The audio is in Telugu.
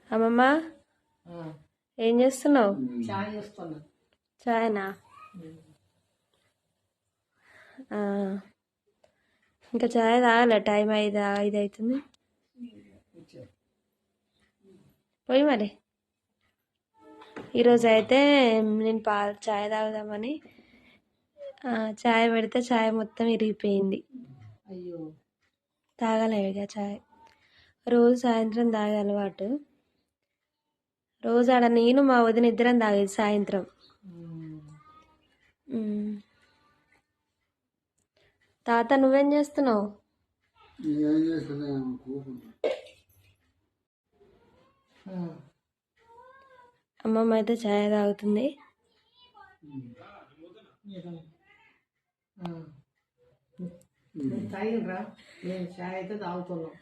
అమ్మమ్మ ఏం చేస్తున్నావు? చాయ్ చేస్తున్నా. చాయనా? ఇంకా చాయ్ తాగలే, టైం 5 అవుతుంది. పోయి మరి ఈరోజు అయితే నేను చాయ్ తాగుదామని చాయ్ పెడితే చాయ్ మొత్తం ఇరిగిపోయింది. అయ్యో, తాగలే ఇక చాయ్. రోజు సాయంత్రం తాగే అలవాటు. రోజు ఆడ నేను మా వదిన ఇద్దరం తాగేది సాయంత్రం. తాత నువ్వేం చేస్తున్నావు? అమ్మమ్మ అయితే చాయ్ తాగుతుంది. తాగినరా? నేను చాయ్ అయితే తాగుతున్నాం.